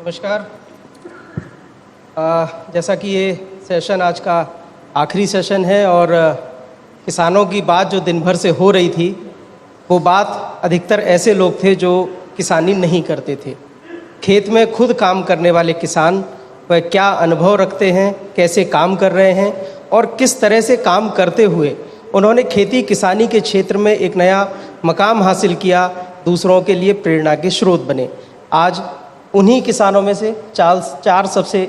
नमस्कार। जैसा कि ये सेशन आज का आखिरी सेशन है और किसानों की बात जो दिन भर से हो रही थी, वो बात अधिकतर ऐसे लोग थे जो किसानी नहीं करते थे। खेत में खुद काम करने वाले किसान वह क्या अनुभव रखते हैं, कैसे काम कर रहे हैं और किस तरह से काम करते हुए उन्होंने खेती किसानी के क्षेत्र में एक नया मकाम हासिल किया, दूसरों के लिए प्रेरणा के स्रोत बने। आज उन्हीं किसानों में से चार सबसे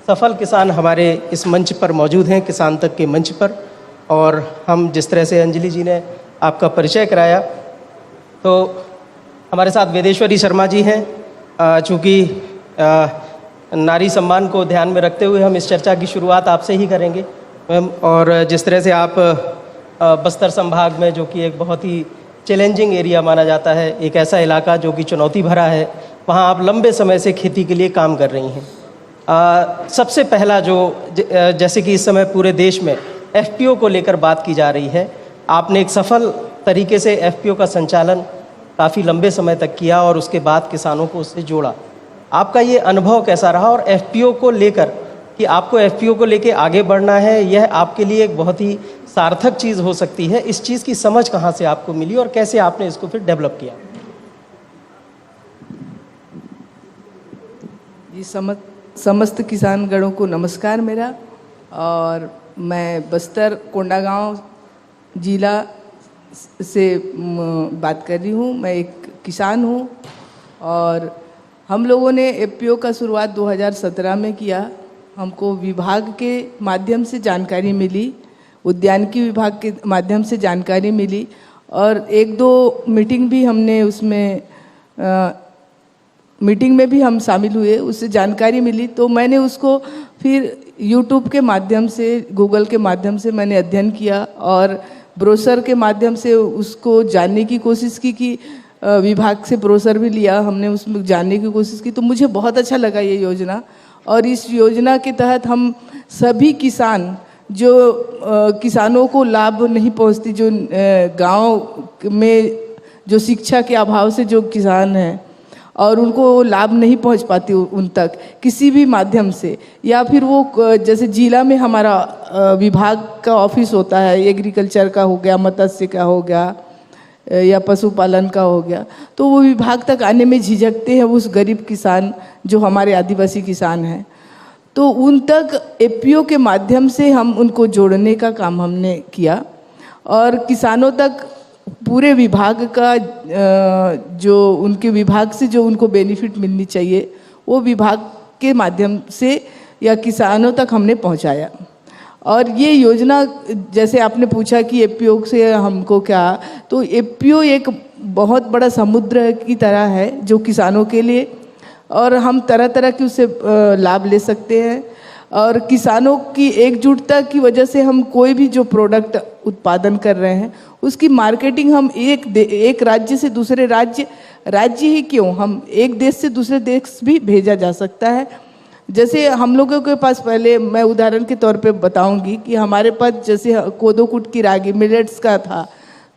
सफल किसान हमारे इस मंच पर मौजूद हैं, किसान तक के मंच पर। और हम जिस तरह से अंजलि जी ने आपका परिचय कराया, तो हमारे साथ वेदेश्वरी शर्मा जी हैं। चूँकि नारी सम्मान को ध्यान में रखते हुए हम इस चर्चा की शुरुआत आपसे ही करेंगे मैम। और जिस तरह से आप बस्तर संभाग में, जो कि एक बहुत ही चैलेंजिंग एरिया माना जाता है, एक ऐसा इलाका जो कि चुनौती भरा है, वहाँ आप लंबे समय से खेती के लिए काम कर रही हैं। सबसे पहला जो जैसे कि इस समय पूरे देश में एफपीओ को लेकर बात की जा रही है, आपने एक सफल तरीके से एफपीओ का संचालन काफ़ी लंबे समय तक किया और उसके बाद किसानों को उससे जोड़ा। आपका ये अनुभव कैसा रहा और एफपीओ को लेकर कि आपको एफपीओ को लेकर आगे बढ़ना है, यह आपके लिए एक बहुत ही सार्थक चीज़ हो सकती है, इस चीज़ की समझ कहाँ से आपको मिली और कैसे आपने इसको फिर डेवलप किया? जी, समस्त किसानगणों को नमस्कार मेरा। और मैं बस्तर कोंडागांव जिला से बात कर रही हूँ। मैं एक किसान हूँ और हम लोगों ने एफपीओ का शुरुआत 2017 में किया। हमको विभाग के माध्यम से जानकारी मिली, उद्यानिकी विभाग के माध्यम से जानकारी मिली और एक दो मीटिंग भी हमने उसमें मीटिंग में भी हम शामिल हुए, उससे जानकारी मिली। तो मैंने उसको फिर यूट्यूब के माध्यम से, गूगल के माध्यम से मैंने अध्ययन किया और ब्रोशर के माध्यम से उसको जानने की कोशिश की कि विभाग से ब्रोशर भी लिया हमने, उसमें जानने की कोशिश की। तो मुझे बहुत अच्छा लगा ये योजना। और इस योजना के तहत हम सभी किसान जो किसानों को लाभ नहीं पहुंचती, जो गांव में जो शिक्षा के अभाव से जो किसान हैं और उनको लाभ नहीं पहुंच पाती उन तक किसी भी माध्यम से, या फिर वो जैसे जिला में हमारा विभाग का ऑफिस होता है, एग्रीकल्चर का हो गया, मत्स्य का हो गया या पशुपालन का हो गया, तो वो विभाग तक आने में झिझकते हैं उस गरीब किसान जो हमारे आदिवासी किसान हैं। तो उन तक एफपीओ के माध्यम से हम उनको जोड़ने का काम हमने किया और किसानों तक पूरे विभाग का जो उनके विभाग से जो उनको बेनिफिट मिलनी चाहिए वो विभाग के माध्यम से या किसानों तक हमने पहुंचाया। और ये योजना, जैसे आपने पूछा कि एफपीओ से हमको क्या, तो एफपीओ एक बहुत बड़ा समुद्र की तरह है जो किसानों के लिए, और हम तरह तरह की उससे लाभ ले सकते हैं। और किसानों की एकजुटता की वजह से हम कोई भी जो प्रोडक्ट उत्पादन कर रहे हैं उसकी मार्केटिंग हम एक राज्य से दूसरे राज्य ही क्यों, हम एक देश से दूसरे देश भी भेजा जा सकता है। जैसे हम लोगों के पास, पहले मैं उदाहरण के तौर पे बताऊंगी कि हमारे पास जैसे कोदो कुट की रागी मिलेट्स का था,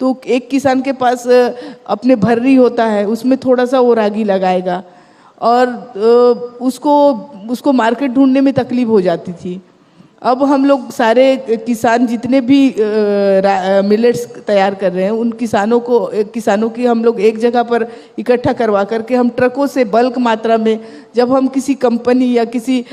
तो एक किसान के पास अपने भर्री होता है, उसमें थोड़ा सा वो रागी लगाएगा और उसको मार्केट ढूंढने में तकलीफ हो जाती थी। अब हम लोग सारे किसान जितने भी मिलेट्स तैयार कर रहे हैं उन किसानों की हम लोग एक जगह पर इकट्ठा करवा करके हम ट्रकों से बल्क मात्रा में, जब हम किसी कंपनी या किसी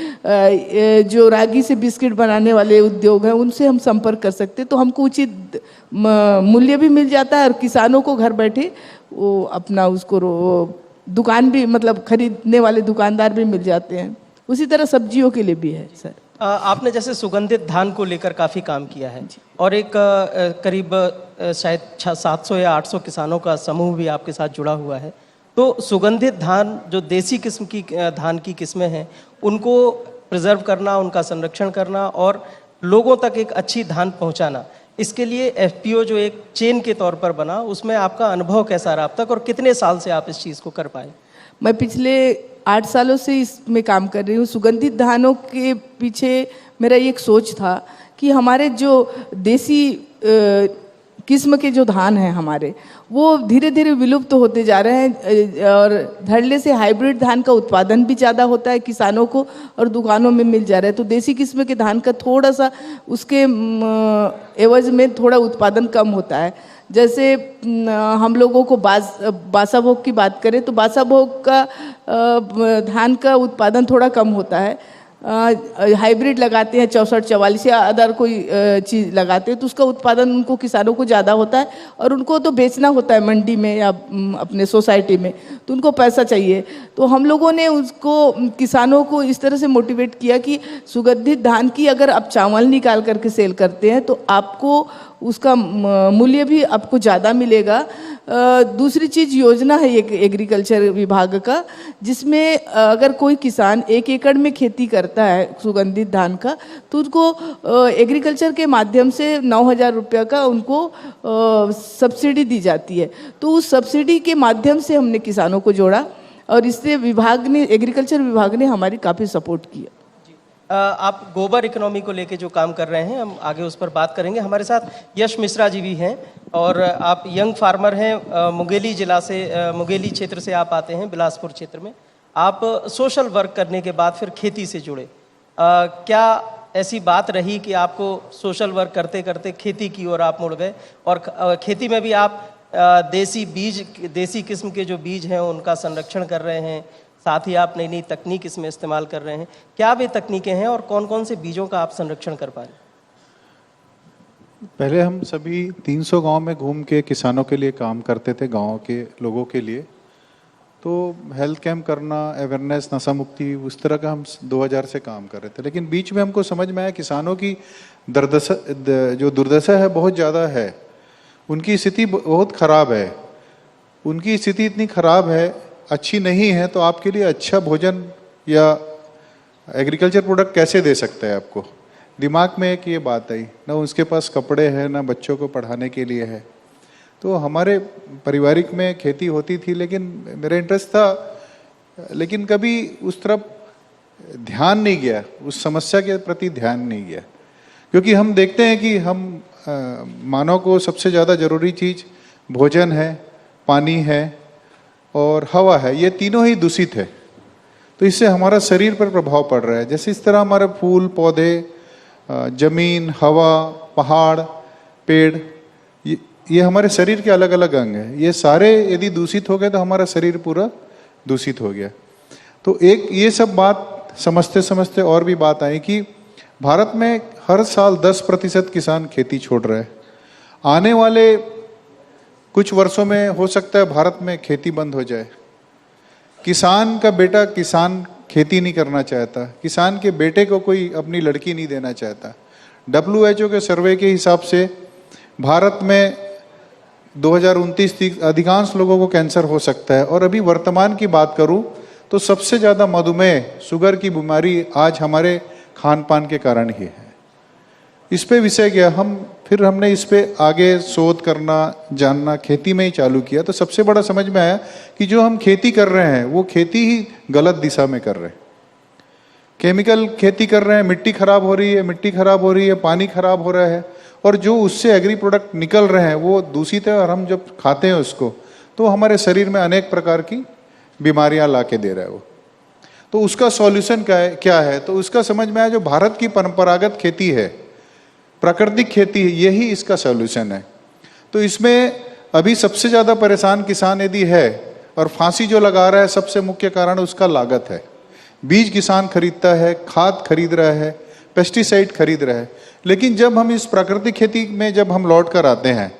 जो रागी से बिस्किट बनाने वाले उद्योग हैं उनसे हम संपर्क कर सकते, तो हमको उचित मूल्य भी मिल जाता है और किसानों को घर बैठे वो अपना उसको दुकान भी, मतलब खरीदने वाले दुकानदार भी मिल जाते हैं। उसी तरह सब्जियों के लिए भी है सर। आपने जैसे सुगंधित धान को लेकर काफ़ी काम किया है और एक करीब शायद 700 या 800 किसानों का समूह भी आपके साथ जुड़ा हुआ है। तो सुगंधित धान, जो देसी किस्म की धान की किस्में हैं, उनको प्रिजर्व करना, उनका संरक्षण करना और लोगों तक एक अच्छी धान पहुंचाना, इसके लिए एफपीओ जो एक चेन के तौर पर बना, उसमें आपका अनुभव कैसा रहा अब तक और कितने साल से आप इस चीज़ को कर पाए? मैं पिछले 8 सालों से इसमें काम कर रही हूँ। सुगंधित धानों के पीछे मेरा एक सोच था कि हमारे जो देसी किस्म के जो धान हैं हमारे, वो धीरे धीरे विलुप्त होते जा रहे हैं और धड़ल्ले से हाइब्रिड धान का उत्पादन भी ज़्यादा होता है किसानों को और दुकानों में मिल जा रहा है। तो देसी किस्म के धान का थोड़ा सा उसके एवज में थोड़ा उत्पादन कम होता है। जैसे हम लोगों को बासा भोग की बात करें तो बासा भोग का धान का उत्पादन थोड़ा कम होता है। हाइब्रिड लगाते हैं 64-44 या अदर कोई चीज़ लगाते हैं तो उसका उत्पादन उनको किसानों को ज़्यादा होता है और उनको तो बेचना होता है मंडी में या अपने सोसाइटी में, तो उनको पैसा चाहिए। तो हम लोगों ने उसको किसानों को इस तरह से मोटिवेट किया कि सुगंधित धान की अगर आप चावल निकाल करके सेल करते हैं तो आपको उसका मूल्य भी आपको ज़्यादा मिलेगा। दूसरी चीज़ योजना है एक एग्रीकल्चर विभाग का, जिसमें अगर कोई किसान 1 एकड़ में खेती करता है सुगंधित धान का तो उसको एग्रीकल्चर के माध्यम से 9,000 रुपये का उनको सब्सिडी दी जाती है। तो उस सब्सिडी के माध्यम से हमने किसानों को जोड़ा और इससे एग्रीकल्चर विभाग ने हमारी काफ़ी सपोर्ट किया। आप गोबर इकोनॉमी को लेके जो काम कर रहे हैं, हम आगे उस पर बात करेंगे। हमारे साथ यश मिश्रा जी भी हैं और आप यंग फार्मर हैं, मुंगेली जिला से, मुंगेली क्षेत्र से आप आते हैं, बिलासपुर क्षेत्र में। आप सोशल वर्क करने के बाद फिर खेती से जुड़े, क्या ऐसी बात रही कि आपको सोशल वर्क करते करते खेती की ओर आप मुड़ गए और खेती में भी आप देसी किस्म के जो बीज हैं उनका संरक्षण कर रहे हैं, साथ ही आप नई नई तकनीक इसमें इस्तेमाल कर रहे हैं। क्या वे तकनीकें हैं और कौन कौन से बीजों का आप संरक्षण कर पा रहे हैं? पहले हम सभी 300 गांव में घूम के किसानों के लिए काम करते थे, गांव के लोगों के लिए। तो हेल्थ कैंप करना, अवेयरनेस, नशा मुक्ति, उस तरह का हम 2000 से काम कर रहे थे। लेकिन बीच में हमको समझ में आया किसानों की जो दुर्दशा है बहुत ज़्यादा है, उनकी स्थिति बहुत ख़राब है। उनकी स्थिति इतनी ख़राब है, अच्छी नहीं है, तो आपके लिए अच्छा भोजन या एग्रीकल्चर प्रोडक्ट कैसे दे सकता है आपको? दिमाग में एक ये बात आई, ना उसके पास कपड़े हैं, ना बच्चों को पढ़ाने के लिए है। तो हमारे पारिवारिक में खेती होती थी, लेकिन मेरा इंटरेस्ट था, लेकिन कभी उस तरफ ध्यान नहीं गया, उस समस्या के प्रति ध्यान नहीं गया। क्योंकि हम देखते हैं कि हम मानव को सबसे ज़्यादा ज़रूरी चीज़ भोजन है, पानी है और हवा है, ये तीनों ही दूषित है। तो इससे हमारा शरीर पर प्रभाव पड़ रहा है। जैसे इस तरह हमारे फूल, पौधे, जमीन, हवा, पहाड़, पेड़, ये हमारे शरीर के अलग अलग अंग हैं। ये सारे यदि दूषित हो गए तो हमारा शरीर पूरा दूषित हो गया। तो एक ये सब बात समझते समझते और भी बात आई कि भारत में हर साल 10% किसान खेती छोड़ रहे हैं। आने वाले कुछ वर्षों में हो सकता है भारत में खेती बंद हो जाए। किसान का बेटा किसान खेती नहीं करना चाहता, किसान के बेटे को कोई अपनी लड़की नहीं देना चाहता। WHO के सर्वे के हिसाब से भारत में 2029 तक अधिकांश लोगों को कैंसर हो सकता है। और अभी वर्तमान की बात करूं तो सबसे ज़्यादा मधुमेह, शुगर की बीमारी आज हमारे खान पान के कारण ही है। इस पे विषय गया, हमने इस पे आगे शोध करना, जानना, खेती में ही चालू किया। तो सबसे बड़ा समझ में आया कि जो हम खेती कर रहे हैं वो खेती ही गलत दिशा में कर रहे हैं। केमिकल खेती कर रहे हैं, मिट्टी खराब हो रही है, पानी खराब हो रहा है, और जो उससे एग्री प्रोडक्ट निकल रहे हैं वो दूषित है। और हम जब खाते हैं उसको तो हमारे शरीर में अनेक प्रकार की बीमारियां ला के दे रहा है वो। तो उसका सॉल्यूशन क्या है? तो उसका समझ में आया, जो भारत की परंपरागत खेती है, प्राकृतिक खेती है, यही इसका सॉल्यूशन है। तो इसमें अभी सबसे ज़्यादा परेशान किसान यदि है और फांसी जो लगा रहा है, सबसे मुख्य कारण उसका लागत है। बीज किसान खरीदता है, खाद खरीद रहा है, पेस्टिसाइड खरीद रहा है। लेकिन जब हम इस प्राकृतिक खेती में जब हम लौट कर आते हैं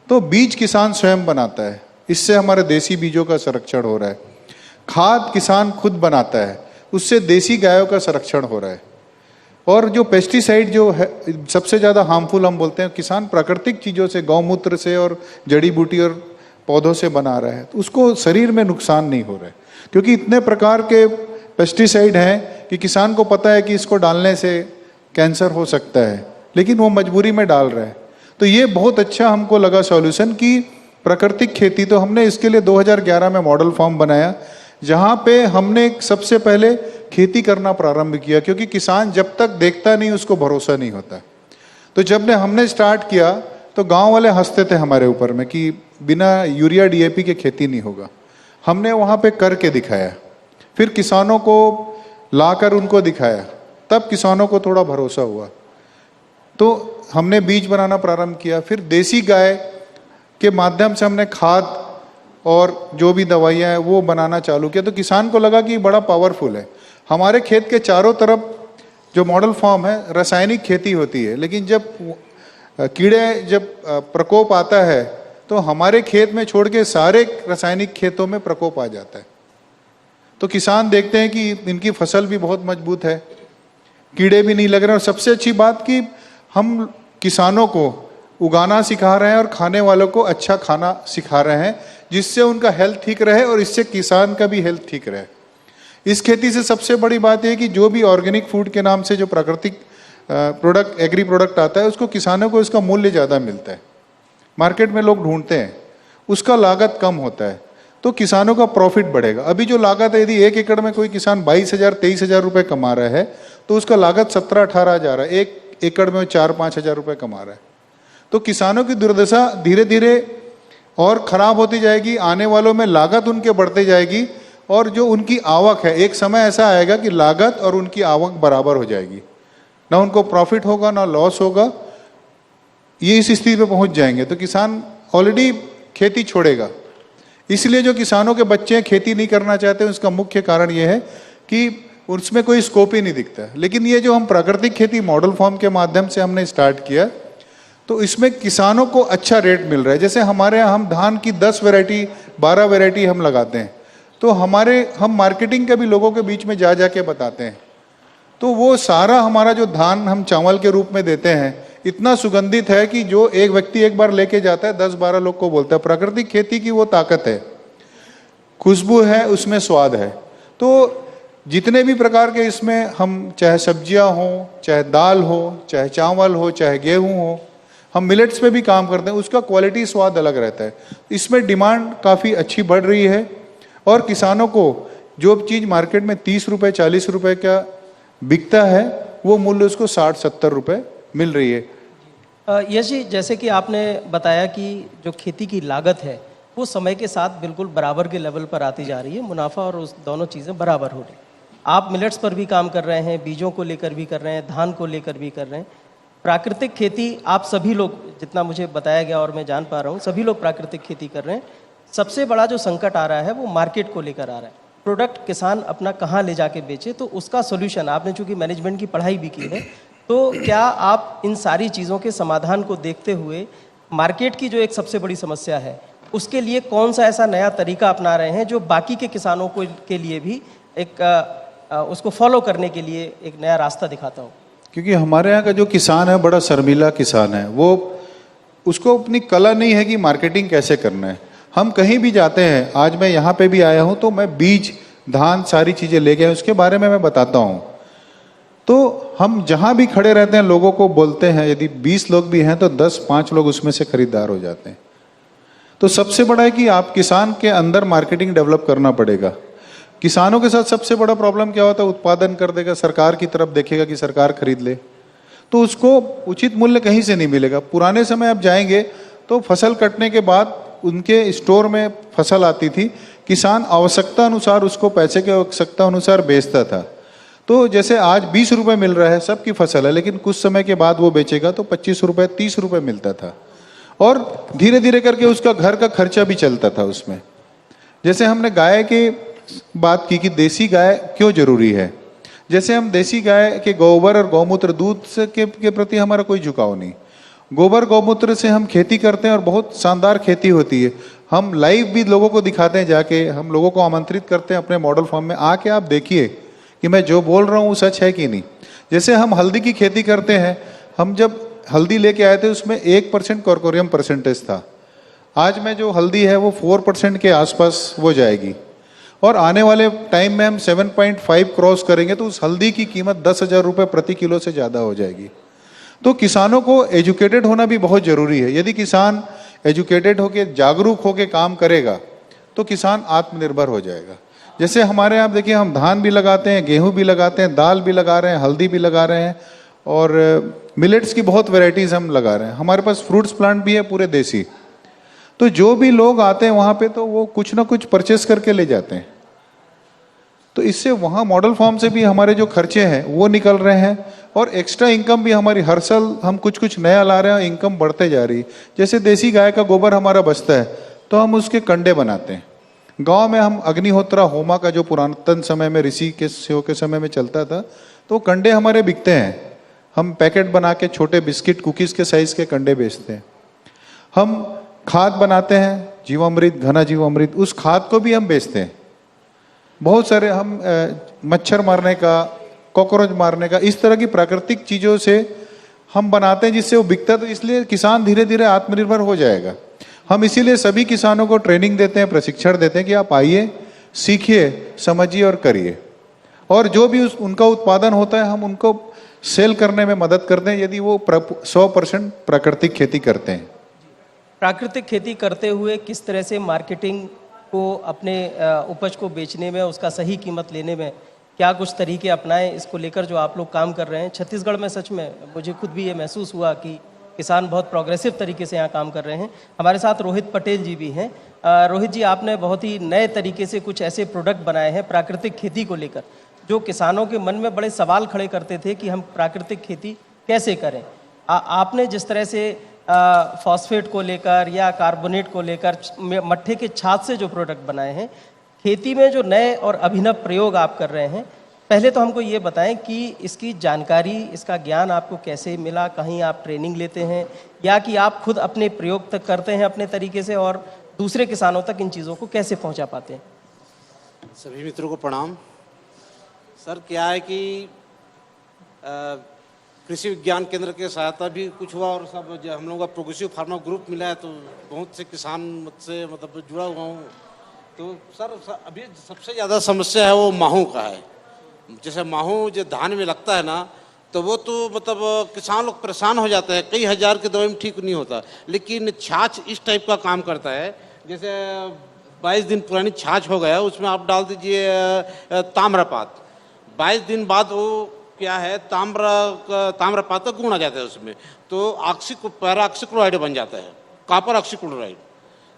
तो बीज किसान स्वयं बनाता है, इससे हमारे देसी बीजों का संरक्षण हो रहा है। खाद किसान खुद बनाता है, उससे देसी गायों का संरक्षण हो रहा है। और जो पेस्टिसाइड जो है सबसे ज़्यादा हार्मफुल हम बोलते हैं, किसान प्राकृतिक चीज़ों से, गौमूत्र से और जड़ी बूटी और पौधों से बना रहा है, तो उसको शरीर में नुकसान नहीं हो रहा है। क्योंकि इतने प्रकार के पेस्टिसाइड हैं कि किसान को पता है कि इसको डालने से कैंसर हो सकता है, लेकिन वो मजबूरी में डाल रहा है। तो ये बहुत अच्छा हमको लगा सॉल्यूशन कि प्राकृतिक खेती। तो हमने इसके लिए 2011 में मॉडल फार्म बनाया, जहाँ पे हमने सबसे पहले खेती करना प्रारंभ किया। क्योंकि किसान जब तक देखता नहीं उसको भरोसा नहीं होता। तो जब हमने स्टार्ट किया तो गांव वाले हंसते थे हमारे ऊपर में कि बिना यूरिया डीएपी के खेती नहीं होगा। हमने वहाँ पे करके दिखाया, फिर किसानों को लाकर उनको दिखाया, तब किसानों को थोड़ा भरोसा हुआ। तो हमने बीज बनाना प्रारंभ किया, फिर देसी गाय के माध्यम से हमने खाद और जो भी दवाइयाँ हैं वो बनाना चालू किया। तो किसान को लगा कि बड़ा पावरफुल है। हमारे खेत के चारों तरफ जो मॉडल फार्म है रासायनिक खेती होती है, लेकिन जब कीड़े जब प्रकोप आता है तो हमारे खेत में छोड़ के सारे रासायनिक खेतों में प्रकोप आ जाता है। तो किसान देखते हैं कि इनकी फसल भी बहुत मजबूत है, कीड़े भी नहीं लग रहे, और सबसे अच्छी बात कि हम किसानों को उगाना सिखा रहे हैं और खाने वालों को अच्छा खाना सिखा रहे हैं, जिससे उनका हेल्थ ठीक रहे और इससे किसान का भी हेल्थ ठीक रहे। इस खेती से सबसे बड़ी बात यह कि जो भी ऑर्गेनिक फूड के नाम से जो प्राकृतिक प्रोडक्ट, एग्री प्रोडक्ट आता है, उसको किसानों को इसका मूल्य ज़्यादा मिलता है। मार्केट में लोग ढूंढते हैं, उसका लागत कम होता है, तो किसानों का प्रॉफिट बढ़ेगा। अभी जो लागत है, यदि 1 एकड़ में कोई किसान 22,000 23,000 रुपये कमा रहा है, तो उसका लागत 17-18 हज़ार है। 1 एकड़ में 4-5 हज़ार रुपये कमा रहा है। तो किसानों की दुर्दशा धीरे धीरे और ख़राब होती जाएगी। आने वालों में लागत उनके बढ़ते जाएगी, और जो उनकी आवक है, एक समय ऐसा आएगा कि लागत और उनकी आवक बराबर हो जाएगी, ना उनको प्रॉफिट होगा ना लॉस होगा। ये इस स्थिति पे पहुंच जाएंगे तो किसान ऑलरेडी खेती छोड़ेगा। इसलिए जो किसानों के बच्चे खेती नहीं करना चाहते, उसका मुख्य कारण ये है कि उसमें कोई स्कोप ही नहीं दिखता। लेकिन ये जो हम प्राकृतिक खेती मॉडल फॉर्म के माध्यम से हमने स्टार्ट किया, तो इसमें किसानों को अच्छा रेट मिल रहा है। जैसे हमारे यहाँ हम धान की 10 वैरायटी 12 वैरायटी हम लगाते हैं, तो हम मार्केटिंग का भी लोगों के बीच में जा के बताते हैं। तो वो सारा हमारा जो धान हम चावल के रूप में देते हैं, इतना सुगंधित है कि जो एक व्यक्ति एक बार लेके जाता है 10-12 लोग को बोलता है। प्राकृतिक खेती की वो ताकत है, खुशबू है, उसमें स्वाद है। तो जितने भी प्रकार के इसमें हम, चाहे सब्जियां हो, चाहे दाल हो, चाहे चावल हो, चाहे गेहूं हो, हम मिलेट्स पे भी काम करते हैं, उसका क्वालिटी स्वाद अलग रहता है। इसमें डिमांड काफ़ी अच्छी बढ़ रही है, और किसानों को जो चीज़ मार्केट में 30 रुपये 40 रुपये का बिकता है, वो मूल्य उसको 60-70 रुपये मिल रही है। यश जी, जैसे कि आपने बताया कि जो खेती की लागत है वो समय के साथ बिल्कुल बराबर के लेवल पर आती जा रही है, मुनाफा और उस दोनों चीज़ें बराबर हो रही। आप मिलेट्स पर भी काम कर रहे हैं, बीजों को लेकर भी कर रहे हैं, धान को लेकर भी कर रहे हैं। प्राकृतिक खेती आप सभी लोग, जितना मुझे बताया गया और मैं जान पा रहा हूँ, सभी लोग प्राकृतिक खेती कर रहे हैं। सबसे बड़ा जो संकट आ रहा है वो मार्केट को लेकर आ रहा है। प्रोडक्ट किसान अपना कहाँ ले जाके बेचे, तो उसका सोल्यूशन आपने चूंकि मैनेजमेंट की पढ़ाई भी की है, तो क्या आप इन सारी चीज़ों के समाधान को देखते हुए मार्केट की जो एक सबसे बड़ी समस्या है, उसके लिए कौन सा ऐसा नया तरीका अपना रहे हैं जो बाकी के किसानों को के लिए भी एक उसको फॉलो करने के लिए एक नया रास्ता दिखाता हो? क्योंकि हमारे यहाँ का जो किसान है बड़ा शर्मीला किसान है, वो उसको अपनी कला नहीं है कि मार्केटिंग कैसे करना है। हम कहीं भी जाते हैं, आज मैं यहाँ पे भी आया हूँ तो मैं बीज, धान, सारी चीज़ें ले गया, उसके बारे में मैं बताता हूँ। तो हम जहाँ भी खड़े रहते हैं लोगों को बोलते हैं, यदि 20 लोग भी हैं तो 10-5 लोग उसमें से खरीदार हो जाते हैं। तो सबसे बड़ा है कि आप किसान के अंदर मार्केटिंग डेवलप करना पड़ेगा। किसानों के साथ सबसे बड़ा प्रॉब्लम क्या होता है, उत्पादन कर देगा, सरकार की तरफ देखेगा कि सरकार खरीद ले, तो उसको उचित मूल्य कहीं से नहीं मिलेगा। पुराने समय आप जाएंगे तो फसल कटने के बाद उनके स्टोर में फसल आती थी, किसान आवश्यकता अनुसार उसको पैसे के आवश्यकता अनुसार बेचता था। तो जैसे आज 20 रुपये मिल रहा है, सबकी फसल है, लेकिन कुछ समय के बाद वो बेचेगा तो 25 रुपये 30 रुपये मिलता था, और धीरे धीरे करके उसका घर का खर्चा भी चलता था उसमें। जैसे हमने गाय की बात की कि देसी गाय क्यों जरूरी है, जैसे हम देसी गाय के गोबर और गौमूत्र, दूध से के प्रति हमारा कोई झुकाव नहीं। गोबर गौमूत्र से हम खेती करते हैं और बहुत शानदार खेती होती है। हम लाइव भी लोगों को दिखाते हैं, जाके हम लोगों को आमंत्रित करते हैं अपने मॉडल फार्म में, आके आप देखिए कि मैं जो बोल रहा हूँ वो सच है कि नहीं। जैसे हम हल्दी की खेती करते हैं, हम जब हल्दी लेके आए थे उसमें 1% कॉर्कोरियम परसेंटेज था। आज में जो हल्दी है वो 4% के आसपास वो जाएगी, और आने वाले टाइम में हम 7.5 क्रॉस करेंगे तो उस हल्दी की कीमत 10,000 रुपये प्रति किलो से ज़्यादा हो जाएगी। तो किसानों को एजुकेटेड होना भी बहुत ज़रूरी है। यदि किसान एजुकेटेड होकर, जागरूक होकर काम करेगा तो किसान आत्मनिर्भर हो जाएगा। जैसे हमारे यहाँ देखिए, हम धान भी लगाते हैं, गेहूं भी लगाते हैं, दाल भी लगा रहे हैं, हल्दी भी लगा रहे हैं, और मिलेट्स की बहुत वैरायटीज हम लगा रहे हैं, हमारे पास फ्रूट्स प्लांट भी है पूरे देसी। तो जो भी लोग आते हैं वहाँ पे तो वो कुछ ना कुछ परचेस करके ले जाते हैं, तो इससे वहाँ मॉडल फार्म से भी हमारे जो खर्चे हैं वो निकल रहे हैं, और एक्स्ट्रा इनकम भी हमारी हर साल हम कुछ कुछ नया ला रहे हैं, इनकम बढ़ते जा रही है। जैसे देसी गाय का गोबर हमारा बचता है तो हम उसके कंडे बनाते हैं। गांव में हम अग्निहोत्रा होमा का जो पुरातन समय में ऋषि के सेव के समय में चलता था, तो कंडे हमारे बिकते हैं। हम पैकेट बना के छोटे बिस्किट कुकीज के साइज के कंडे बेचते हैं। हम खाद बनाते हैं, जीवामृत, घना जीवामृत, उस खाद को भी हम बेचते हैं। बहुत सारे हम मच्छर मारने का, कॉकरोच मारने का, इस तरह की प्राकृतिक चीज़ों से हम बनाते हैं जिससे वो बिकता है। तो इसलिए किसान धीरे धीरे आत्मनिर्भर हो जाएगा। हम इसीलिए सभी किसानों को ट्रेनिंग देते हैं, प्रशिक्षण देते हैं कि आप आइए, सीखिए, समझिए और करिए। और जो भी उनका उत्पादन होता है हम उनको सेल करने में मदद करते हैं, यदि वो 100% प्राकृतिक खेती करते हैं। प्राकृतिक खेती करते हुए किस तरह से मार्केटिंग को, अपने उपज को बेचने में, उसका सही कीमत लेने में क्या कुछ तरीके अपनाएं, इसको लेकर जो आप लोग काम कर रहे हैं छत्तीसगढ़ में, सच में मुझे खुद भी ये महसूस हुआ कि किसान बहुत प्रोग्रेसिव तरीके से यहाँ काम कर रहे हैं। हमारे साथ रोहित पटेल जी भी हैं। रोहित जी, आपने बहुत ही नए तरीके से कुछ ऐसे प्रोडक्ट बनाए हैं प्राकृतिक खेती को लेकर, जो किसानों के मन में बड़े सवाल खड़े करते थे कि हम प्राकृतिक खेती कैसे करें। आपने जिस तरह से फॉस्फेट को लेकर या कार्बोनेट को लेकर, मट्ठे के छाछ से जो प्रोडक्ट बनाए हैं, खेती में जो नए और अभिनव प्रयोग आप कर रहे हैं, पहले तो हमको ये बताएं कि इसकी जानकारी, इसका ज्ञान आपको कैसे मिला? कहीं आप ट्रेनिंग लेते हैं या कि आप खुद अपने प्रयोग तक करते हैं अपने तरीके से, और दूसरे किसानों तक इन चीज़ों को कैसे पहुंचा पाते हैं? सभी मित्रों को प्रणाम। सर, क्या है कि कृषि विज्ञान केंद्र के सहायता भी कुछ हुआ, और सब जो हम लोगों का प्रोग्रेसिव फार्मर ग्रुप मिला है, तो बहुत से किसान मुझसे मतलब जुड़ा हुआ हूँ। तो सर अभी सबसे ज़्यादा समस्या है वो माहू का है। जैसे माहू जो धान में लगता है ना, तो वो तो मतलब किसान लोग परेशान हो जाते हैं, कई हज़ार की दवाई में ठीक नहीं होता। लेकिन छाछ इस टाइप का काम करता है, जैसे 22 दिन पुरानी छाछ हो गया, उसमें आप डाल दीजिए ताम्रपात, 22 दिन बाद वो क्या है, ताम्रपात का गुण आ जाता है उसमें, तो पैराऑक्सीक्लोराइड बन जाता है, कॉपर ऑक्सीक्लोराइड।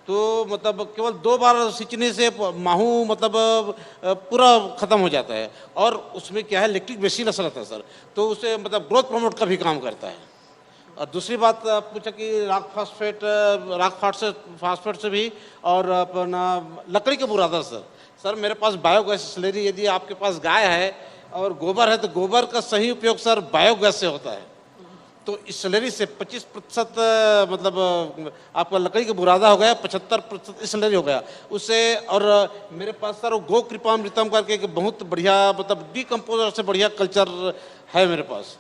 तो मतलब केवल 2 बार सींचने से माहू मतलब पूरा ख़त्म हो जाता है। और उसमें क्या है, लैक्टिक बेसिलस रहता है सर, तो उसे मतलब ग्रोथ प्रमोट का भी काम करता है। और दूसरी बात पूछा कि रॉक फास्फेट से भी, और अपना लकड़ी का बुरादा सर मेरे पास बायोगैस स्लरी, यदि आपके पास गाय है और गोबर है तो गोबर का सही उपयोग सर बायोगैस से होता है। तो इस स्लरी से 25% मतलब आपका लकड़ी का बुरादा हो गया, 75% स्लरी हो गया उससे। और मेरे पास सर गो कृपामृतम करके एक बहुत बढ़िया मतलब डीकम्पोजर से बढ़िया कल्चर है मेरे पास।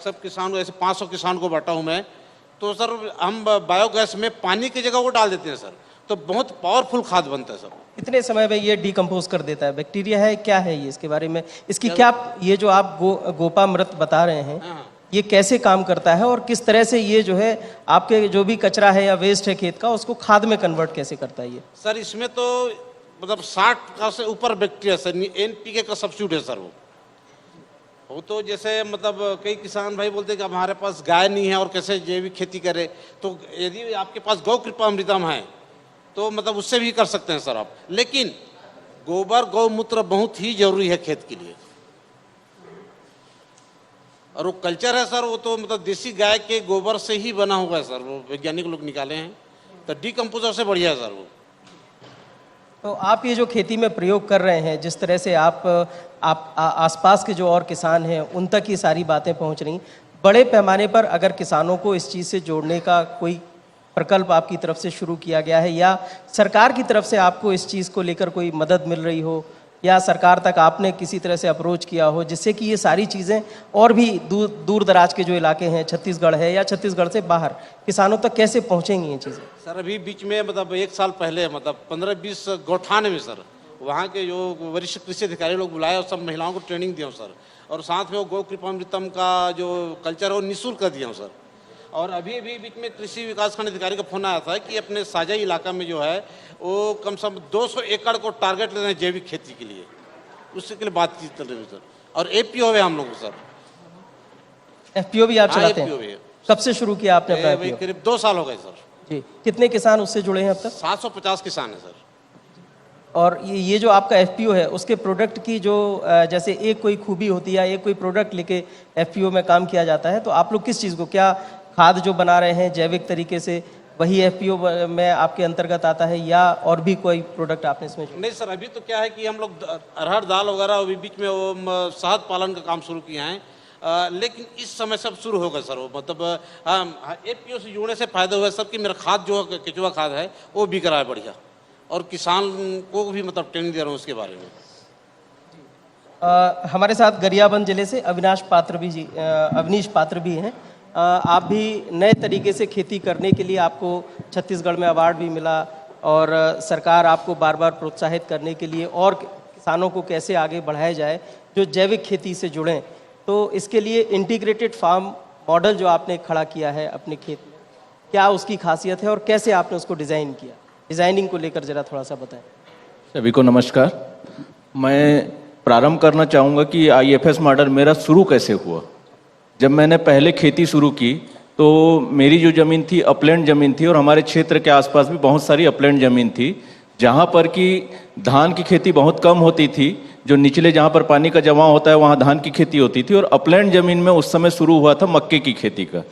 सब किसान, ऐसे 500 किसान को बांटा हूँ मैं। तो सर हम बायोगैस में पानी की जगह वो डाल देते हैं सर, तो बहुत पावरफुल खाद बनता है सर। इतने समय में ये डिकम्पोज कर देता है? बैक्टीरिया है, क्या है ये, इसके बारे में, इसकी क्या, ये जो आप गोपामृत बता रहे हैं, ये कैसे काम करता है और किस तरह से ये जो है आपके जो भी कचरा है या वेस्ट है खेत का, उसको खाद में कन्वर्ट कैसे करता है ये? सर इसमें तो मतलब 60 का से ऊपर बैक्टीरिया सर, NPK का सब्स्टिट्यूट है सर वो तो जैसे मतलब कई किसान भाई बोलते हैं कि हमारे पास गाय नहीं है और कैसे जैविक खेती करे, तो यदि आपके पास गौ कृपामृतम है तो मतलब उससे भी कर सकते हैं सर आप। लेकिन गोबर गौमूत्र बहुत ही जरूरी है खेत के लिए। और वो कल्चर है सर, वो तो मतलब देसी गाय के गोबर से ही बना हुआ है सर, वो वैज्ञानिक लोग निकाले हैं, तो डीकम्पोजर से बढ़िया है सर वो। तो आप ये जो खेती में प्रयोग कर रहे हैं, जिस तरह से आप आसपास के जो और किसान हैं उन तक ये सारी बातें पहुंच रही, बड़े पैमाने पर अगर किसानों को इस चीज़ से जोड़ने का कोई प्रकल्प आपकी तरफ से शुरू किया गया है, या सरकार की तरफ से आपको इस चीज़ को लेकर कोई मदद मिल रही हो, या सरकार तक आपने किसी तरह से अप्रोच किया हो, जिससे कि ये सारी चीज़ें और भी दूर दराज के जो इलाके हैं, छत्तीसगढ़ है या छत्तीसगढ़ से बाहर, किसानों तक कैसे पहुंचेंगी ये चीज़ें? सर अभी बीच में मतलब 1 साल पहले मतलब 15-20 गौठान में सर, वहाँ के जो वरिष्ठ कृषि अधिकारी लोग बुलाए और सब महिलाओं को ट्रेनिंग दिया सर, और साथ में वो गौ कृपामृतम का जो कल्चर है वो निःशुल्क कर दिया सर। और अभी बीच में कृषि विकास खंड अधिकारी का फोन आया था कि अपने साझा इलाका में जो है वो कम से कम 200 एकड़ को टारगेट ले रहे हैं जैविक खेती के लिए, उसके लिए बातचीत चल रही है सर। और APO है हम लोग सर। एफपीओ भी आप हाँ, चलाते FPO भी हैं? है। कब से शुरू किया आपने अपना वही FPO? करीब 2 साल हो गए सर। जी, कितने किसान उससे जुड़े हैं अब तक? 750 किसान है सर। और ये जो आपका एफपीओ है उसके प्रोडक्ट की जो जैसे एक कोई खूबी होती है, एक कोई प्रोडक्ट लेके एफपीओ में काम किया जाता है, तो आप लोग किस चीज़ को, क्या खाद जो बना रहे हैं जैविक तरीके से वही एफपीओ में आपके अंतर्गत आता है, या और भी कोई प्रोडक्ट आपने इसमें नहीं सर, अभी तो क्या है कि हम लोग अरहर दाल वगैरह अभी बीच में वो शहद पालन का काम शुरू किए हैं। लेकिन इस समय सब शुरू होगा सर। वो मतलब एफपीओ से जुड़ने से फायदा हुआ सर कि मेरा खाद जो केचुआ खाद है वो बिक रहा है बढ़िया, और किसान को भी मतलब ट्रेनिंग दे रहा हूँ उसके बारे में। हमारे साथ गरियाबंद जिले से अविनीश पात्र भी हैं। आप भी नए तरीके से खेती करने के लिए, आपको छत्तीसगढ़ में अवार्ड भी मिला और सरकार आपको बार बार प्रोत्साहित करने के लिए और किसानों को कैसे आगे बढ़ाया जाए जो जैविक खेती से जुड़ें, तो इसके लिए इंटीग्रेटेड फार्म मॉडल जो आपने खड़ा किया है अपने खेत में, क्या उसकी खासियत है और कैसे आपने उसको डिज़ाइन किया? डिज़ाइनिंग को लेकर ज़रा थोड़ा सा बताएं। सभी को नमस्कार। मैं प्रारंभ करना चाहूँगा कि आईएफएस मॉडल मेरा शुरू कैसे हुआ। जब मैंने पहले खेती शुरू की तो मेरी जो ज़मीन थी अपलैंड ज़मीन थी, और हमारे क्षेत्र के आसपास भी बहुत सारी अपलैंड ज़मीन थी जहाँ पर कि धान की खेती बहुत कम होती थी। जो निचले जहाँ पर पानी का जमाव होता है वहाँ धान की खेती होती थी, और अपलैंड ज़मीन में उस समय शुरू हुआ था मक्के की खेती का।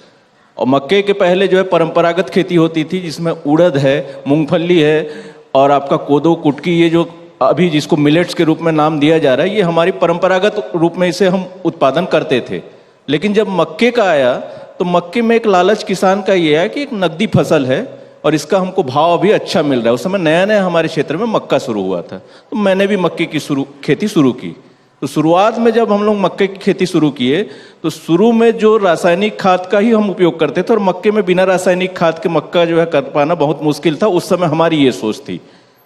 और मक्के के पहले जो है परंपरागत खेती होती थी जिसमें उड़द है, मूंगफली है और आपका कोदो कुटकी, ये जो अभी जिसको मिलेट्स के रूप में नाम दिया जा रहा है, ये हमारी परंपरागत रूप में इसे हम उत्पादन करते थे। लेकिन जब मक्के का आया तो मक्के में एक लालच किसान का ये है कि एक नकदी फसल है और इसका हमको भाव भी अच्छा मिल रहा है। उस समय नया नया हमारे क्षेत्र में मक्का शुरू हुआ था, तो मैंने भी मक्के की खेती शुरू की। तो शुरुआत में जब हम लोग मक्के की खेती शुरू किए तो शुरू में जो रासायनिक खाद का ही हम उपयोग करते थे, और मक्के में बिना रासायनिक खाद के मक्का जो है कर पाना बहुत मुश्किल था। उस समय हमारी ये सोच थी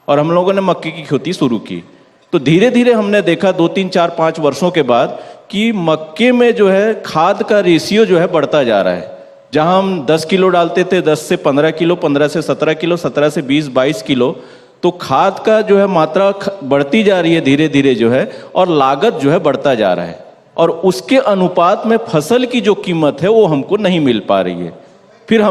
और हम लोगों ने मक्के की खेती शुरू की। तो धीरे धीरे हमने देखा 2, 3, 4, 5 वर्षों के बाद कि मक्के में जो है खाद का रेशियो जो है बढ़ता जा रहा है। जहां हम 10 किलो डालते थे, 10 से 15 किलो, 15 से 17 किलो, 17 से 20, 22 किलो, तो खाद का जो है मात्रा बढ़ती जा रही है धीरे धीरे जो है, और लागत जो है बढ़ता जा रहा है, और उसके अनुपात में फसल की जो कीमत है वो हमको नहीं मिल पा रही है। फिर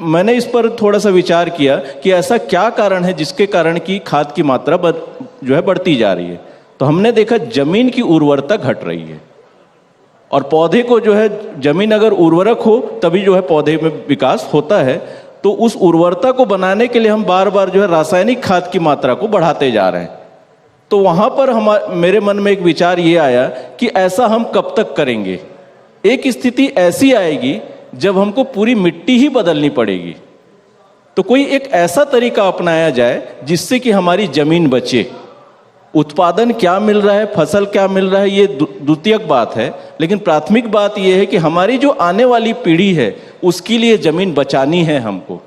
मैंने इस पर थोड़ा सा विचार किया कि ऐसा क्या कारण है जिसके कारण कि खाद की मात्रा जो है बढ़ती जा रही है। तो हमने देखा जमीन की उर्वरता घट रही है, और पौधे को जो है जमीन अगर उर्वरक हो तभी जो है पौधे में विकास होता है। तो उस उर्वरता को बनाने के लिए हम बार बार जो है रासायनिक खाद की मात्रा को बढ़ाते जा रहे हैं। तो वहाँ पर मेरे मन में एक विचार ये आया कि ऐसा हम कब तक करेंगे। एक स्थिति ऐसी आएगी जब हमको पूरी मिट्टी ही बदलनी पड़ेगी। तो कोई एक ऐसा तरीका अपनाया जाए जिससे कि हमारी जमीन बचे। उत्पादन क्या मिल रहा है, फसल क्या मिल रहा है, ये द्वितीयक बात है, लेकिन प्राथमिक बात ये है कि हमारी जो आने वाली पीढ़ी है उसके लिए जमीन बचानी है हमको।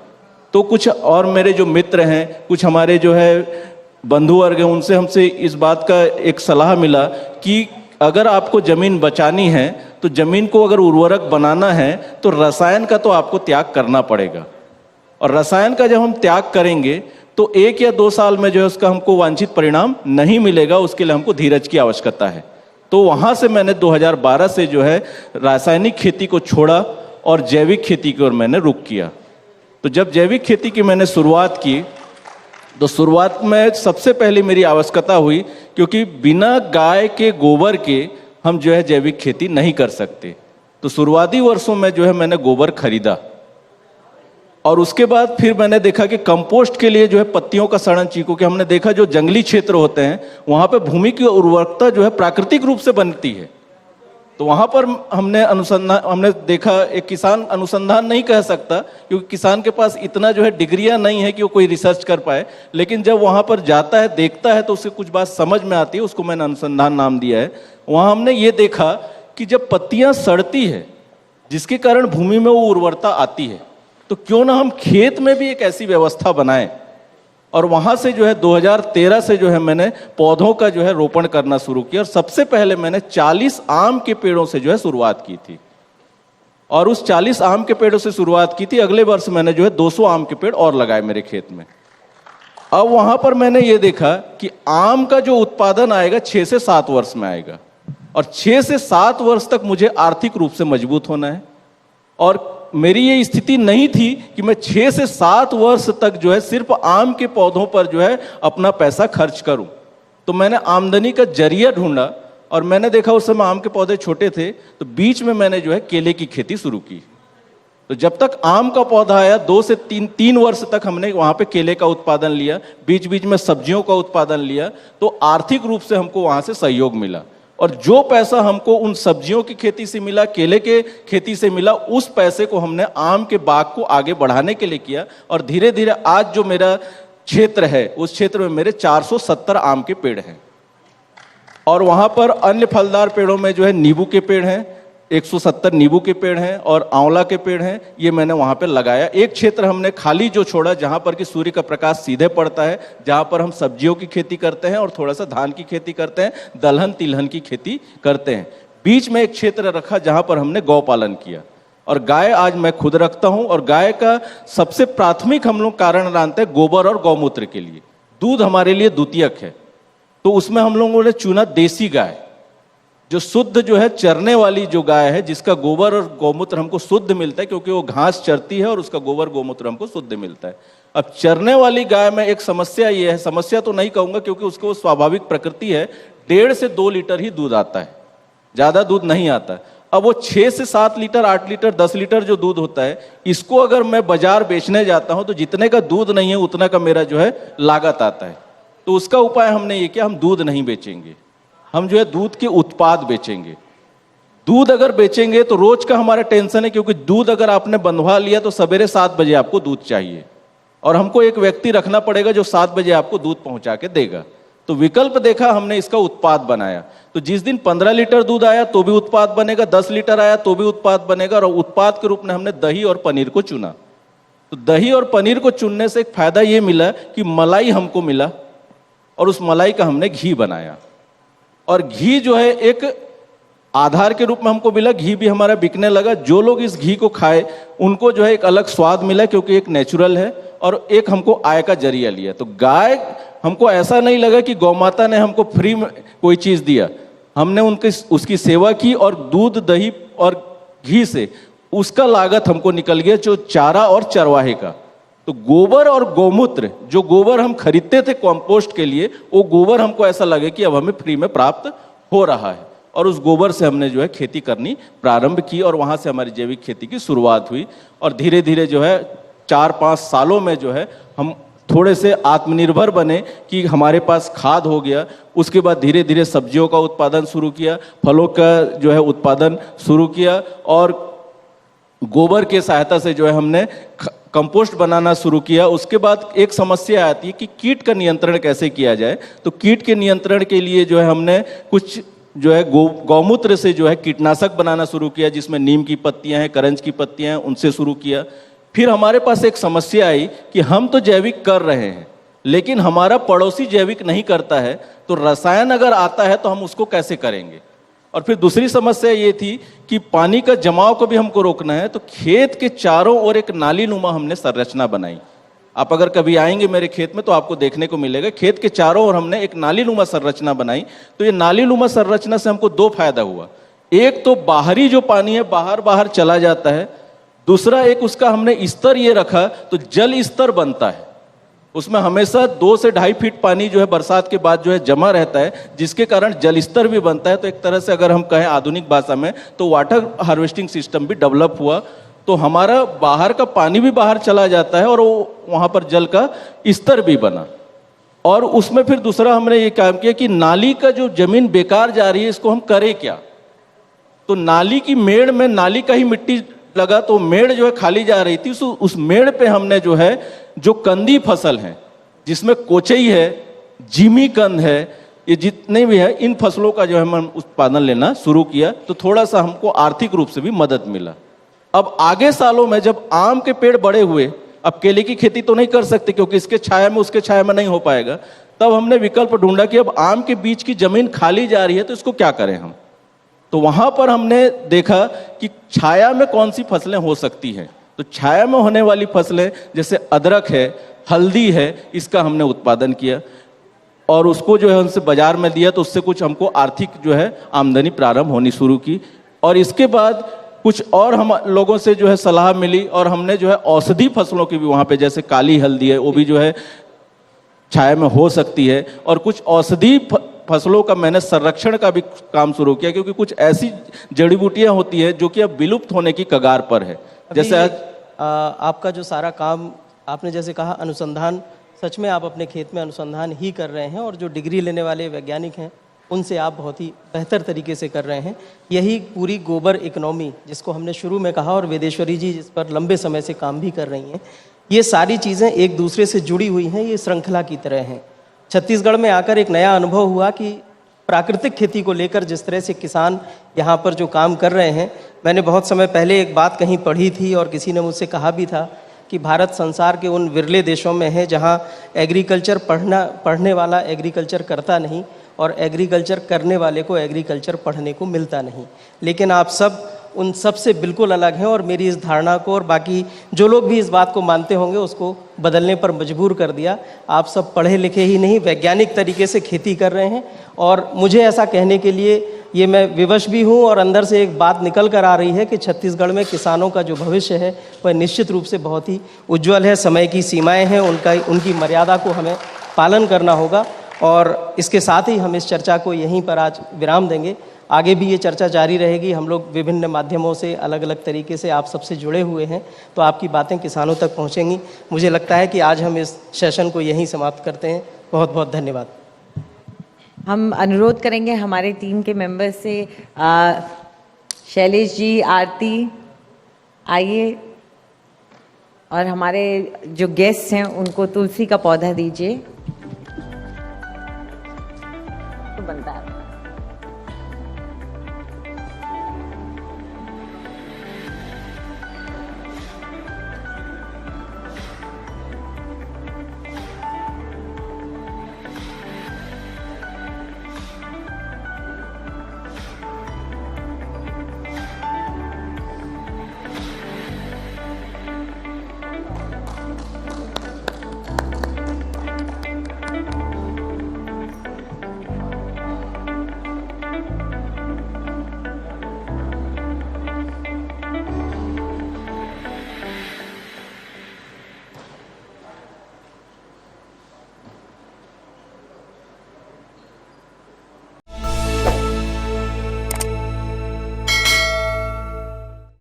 तो कुछ और मेरे जो मित्र हैं, कुछ हमारे जो है बंधु वर्ग हैं, उनसे हमसे इस बात का एक सलाह मिला कि अगर आपको जमीन बचानी है तो जमीन को अगर उर्वरक बनाना है तो रसायन का तो आपको त्याग करना पड़ेगा, और रसायन का जब हम त्याग करेंगे तो 1 या 2 साल में जो है उसका हमको वांछित परिणाम नहीं मिलेगा। उसके लिए हमको धीरज की आवश्यकता है। तो वहाँ से मैंने 2012 से जो है रासायनिक खेती को छोड़ा और जैविक खेती की ओर मैंने रुख किया। तो जब जैविक खेती की मैंने शुरुआत की तो शुरुआत में सबसे पहले मेरी आवश्यकता हुई, क्योंकि बिना गाय के गोबर के हम जो है जैविक खेती नहीं कर सकते। तो शुरुआती वर्षों में जो है मैंने गोबर खरीदा, और उसके बाद फिर मैंने देखा कि कंपोस्ट के लिए जो है पत्तियों का सड़न चाहिए, क्योंकि हमने देखा जो जंगली क्षेत्र होते हैं वहाँ पे भूमि की उर्वरकता जो है प्राकृतिक रूप से बनती है। तो वहाँ पर हमने देखा, एक किसान अनुसंधान नहीं कह सकता क्योंकि किसान के पास इतना जो है डिग्रियां नहीं है कि वो कोई रिसर्च कर पाए, लेकिन जब वहाँ पर जाता है, देखता है, तो उसे कुछ बात समझ में आती है। उसको मैंने अनुसंधान नाम दिया है। वहाँ हमने ये देखा कि जब पत्तियां सड़ती है जिसके कारण भूमि में वो उर्वरता आती है, तो क्यों ना हम खेत में भी एक ऐसी व्यवस्था बनाएं। और वहाँ से जो है 2013 से जो है मैंने पौधों का जो है रोपण करना शुरू किया, और सबसे पहले मैंने 40 आम के पेड़ों से जो है शुरुआत की थी, और उस 40 आम के पेड़ों से शुरुआत की थी। अगले वर्ष मैंने जो है 200 आम के पेड़ और लगाए मेरे खेत में। अब वहाँ पर मैंने ये देखा कि आम का जो उत्पादन आएगा 6 से 7 वर्ष में आएगा, और 6 से 7 वर्ष तक मुझे आर्थिक रूप से मजबूत होना है। और मेरी ये स्थिति नहीं थी कि मैं 6 से 7 वर्ष तक जो है सिर्फ आम के पौधों पर जो है अपना पैसा खर्च करूं। तो मैंने आमदनी का जरिया ढूंढा और मैंने देखा उस समय आम के पौधे छोटे थे, तो बीच में मैंने जो है केले की खेती शुरू की। तो जब तक आम का पौधा आया 2 से 3 वर्ष तक हमने वहां पे केले का उत्पादन लिया, बीच बीच में सब्जियों का उत्पादन लिया, तो आर्थिक रूप से हमको वहां से सहयोग मिला। और जो पैसा हमको उन सब्जियों की खेती से मिला, केले के खेती से मिला, उस पैसे को हमने आम के बाग को आगे बढ़ाने के लिए किया। और धीरे धीरे आज जो मेरा क्षेत्र है उस क्षेत्र में मेरे 470 आम के पेड़ हैं। और वहां पर अन्य फलदार पेड़ों में जो है नींबू के पेड़ हैं, 170 नींबू के पेड़ हैं और आंवला के पेड़ हैं, ये मैंने वहां पे लगाया। एक क्षेत्र हमने खाली जो छोड़ा जहां पर कि सूर्य का प्रकाश सीधे पड़ता है, जहां पर हम सब्जियों की खेती करते हैं और थोड़ा सा धान की खेती करते हैं, दलहन तिलहन की खेती करते हैं। बीच में एक क्षेत्र रखा जहां पर हमने गौ पालन किया। और गाय आज मैं खुद रखता हूं। और गाय का सबसे प्राथमिक हम लोग कारण जानते हैं गोबर और गौमूत्र के लिए। दूध हमारे लिए द्वितीयक है, तो उसमें हम लोगों ने चुना देसी गाय, जो शुद्ध जो है चरने वाली जो गाय है, जिसका गोबर और गौमूत्र हमको शुद्ध मिलता है, क्योंकि वो घास चरती है और उसका गोबर गौमूत्र हमको शुद्ध मिलता है। अब चरने वाली गाय में एक समस्या ये है, समस्या तो नहीं कहूंगा क्योंकि उसको स्वाभाविक प्रकृति है, 1.5 से 2 लीटर ही दूध आता है, ज्यादा दूध नहीं आता। अब वो 6 से 7 लीटर 8 लीटर 10 लीटर जो दूध होता है, इसको अगर मैं बाजार बेचने जाता हूं तो जितने का दूध नहीं है उतना का मेरा जो है लागत आता है। तो उसका उपाय हमने ये किया, हम दूध नहीं बेचेंगे, हम जो है दूध के उत्पाद बेचेंगे। दूध अगर बेचेंगे तो रोज का हमारा टेंशन है, क्योंकि दूध अगर आपने बंधवा लिया तो सवेरे 7 बजे आपको दूध चाहिए और हमको एक व्यक्ति रखना पड़ेगा जो 7 बजे आपको दूध पहुंचा के देगा। तो विकल्प देखा हमने, इसका उत्पाद बनाया। तो जिस दिन 15 लीटर दूध आया तो भी उत्पाद बनेगा, 10 लीटर आया तो भी उत्पाद बनेगा। और उत्पाद के रूप में हमने दही और पनीर को चुना। तो दही और पनीर को चुनने से एक फायदा ये मिला कि मलाई हमको मिला और उस मलाई का हमने घी बनाया। और घी जो है एक आधार के रूप में हमको मिला, घी भी हमारा बिकने लगा। जो लोग इस घी को खाए उनको जो है एक अलग स्वाद मिला, क्योंकि एक नेचुरल है और एक हमको आय का जरिया लिया। तो गाय हमको ऐसा नहीं लगा कि गौ माता ने हमको फ्री में कोई चीज दिया, हमने उसकी सेवा की और दूध दही और घी से उसका लागत हमको निकल गया, जो चारा और चरवाहे का। तो गोबर और गौमूत्र, जो गोबर हम खरीदते थे कंपोस्ट के लिए, वो गोबर हमको ऐसा लगे कि अब हमें फ्री में प्राप्त हो रहा है। और उस गोबर से हमने जो है खेती करनी प्रारंभ की और वहां से हमारी जैविक खेती की शुरुआत हुई। और धीरे धीरे जो है 4-5 सालों में जो है हम थोड़े से आत्मनिर्भर बने कि हमारे पास खाद हो गया। उसके बाद धीरे धीरे सब्जियों का उत्पादन शुरू किया, फलों का जो है उत्पादन शुरू किया और गोबर के सहायता से जो है हमने कंपोस्ट बनाना शुरू किया। उसके बाद एक समस्या आती है कि कीट का नियंत्रण कैसे किया जाए। तो कीट के नियंत्रण के लिए जो है हमने कुछ जो है गौमूत्र से जो है कीटनाशक बनाना शुरू किया, जिसमें नीम की पत्तियां हैं, करंज की पत्तियां हैं, उनसे शुरू किया। फिर हमारे पास एक समस्या आई कि हम तो जैविक कर रहे हैं लेकिन हमारा पड़ोसी जैविक नहीं करता है, तो रसायन अगर आता है तो हम उसको कैसे करेंगे। और फिर दूसरी समस्या ये थी कि पानी का जमाव को भी हमको रोकना है। तो खेत के चारों ओर एक नाली नुमा हमने संरचना बनाई। आप अगर कभी आएंगे मेरे खेत में तो आपको देखने को मिलेगा, खेत के चारों ओर हमने एक नाली नुमा संरचना बनाई। तो ये नाली नुमा संरचना से हमको 2 फायदा हुआ। एक तो बाहरी जो पानी है बाहर चला जाता है, दूसरा एक उसका हमने स्तर ये रखा तो जल स्तर बनता है, उसमें हमेशा 2 से 2.5 फीट पानी जो है बरसात के बाद जो है जमा रहता है, जिसके कारण जल स्तर भी बनता है। तो एक तरह से अगर हम कहें आधुनिक भाषा में तो वाटर हार्वेस्टिंग सिस्टम भी डेवलप हुआ। तो हमारा बाहर का पानी भी बाहर चला जाता है और वो वहाँ पर जल का स्तर भी बना। और उसमें फिर दूसरा हमने ये काम किया कि नाली का जो जमीन बेकार जा रही है इसको हम करें क्या। तो नाली की मेड़ में नाली का ही मिट्टी लगा, तो मेड़ जो है खाली जा रही थी, उस मेड़ पे हमने जो है जो कंदी फसल है जिसमें कोचई है, जिमी कंद है, ये जितने भी है इन फसलों का जो है हम उत्पादन लेना शुरू किया। तो थोड़ा सा हमको आर्थिक रूप से भी मदद मिला। अब आगे सालों में जब आम के पेड़ बड़े हुए, अब केले की खेती तो नहीं कर सकते क्योंकि इसके छाया में उसके छाया में नहीं हो पाएगा, तब हमने विकल्प ढूंढा कि अब आम के बीच की जमीन खाली जा रही है तो इसको क्या करें हम। तो वहां पर हमने देखा कि छाया में कौन सी फसलें हो सकती हैं। तो छाया में होने वाली फसलें जैसे अदरक है, हल्दी है, इसका हमने उत्पादन किया। और उसको जो है उनसे बाजार में दिया, तो उससे कुछ हमको आर्थिक जो है आमदनी प्रारंभ होनी शुरू की। और इसके बाद कुछ और हम लोगों से जो है सलाह मिली, और हमने जो है औषधि फसलों की भी वहाँ पे, जैसे काली हल्दी है, वो भी जो है छाया में हो सकती है, और कुछ औषधि फसलों का मैंने संरक्षण का भी काम शुरू किया, क्योंकि कुछ ऐसी जड़ी बूटियां होती है जो कि अब विलुप्त होने की कगार पर है। जैसे आज आपका जो सारा काम, आपने जैसे कहा अनुसंधान, सच में आप अपने खेत में अनुसंधान ही कर रहे हैं, और जो डिग्री लेने वाले वैज्ञानिक हैं उनसे आप बहुत ही बेहतर तरीके से कर रहे हैं। यही पूरी गोबर इकोनॉमी जिसको हमने शुरू में कहा, और वेदेश्वरी जी जिस पर लंबे समय से काम भी कर रही हैं, ये सारी चीज़ें एक दूसरे से जुड़ी हुई हैं, ये श्रृंखला की तरह हैं। छत्तीसगढ़ में आकर एक नया अनुभव हुआ कि प्राकृतिक खेती को लेकर जिस तरह से किसान यहाँ पर जो काम कर रहे हैं, मैंने बहुत समय पहले एक बात कहीं पढ़ी थी और किसी ने मुझसे कहा भी था कि भारत संसार के उन विरले देशों में है जहाँ एग्रीकल्चर पढ़ने वाला एग्रीकल्चर करता नहीं, और एग्रीकल्चर करने वाले को एग्रीकल्चर पढ़ने को मिलता नहीं। लेकिन आप सब उन सब से बिल्कुल अलग हैं, और मेरी इस धारणा को और बाकी जो लोग भी इस बात को मानते होंगे उसको बदलने पर मजबूर कर दिया। आप सब पढ़े लिखे ही नहीं, वैज्ञानिक तरीके से खेती कर रहे हैं, और मुझे ऐसा कहने के लिए ये मैं विवश भी हूँ, और अंदर से एक बात निकल कर आ रही है कि छत्तीसगढ़ में किसानों का जो भविष्य है वह निश्चित रूप से बहुत ही उज्ज्वल है। समय की सीमाएँ हैं, उनकी मर्यादा को हमें पालन करना होगा, और इसके साथ ही हम इस चर्चा को यहीं पर आज विराम देंगे। आगे भी ये चर्चा जारी रहेगी। हम लोग विभिन्न माध्यमों से अलग अलग तरीके से आप सबसे जुड़े हुए हैं, तो आपकी बातें किसानों तक पहुंचेंगी। मुझे लगता है कि आज हम इस सेशन को यहीं समाप्त करते हैं। बहुत बहुत धन्यवाद। हम अनुरोध करेंगे हमारे टीम के मेंबर से, शैलेश जी, आरती आइए, और हमारे जो गेस्ट हैं उनको तुलसी का पौधा दीजिए।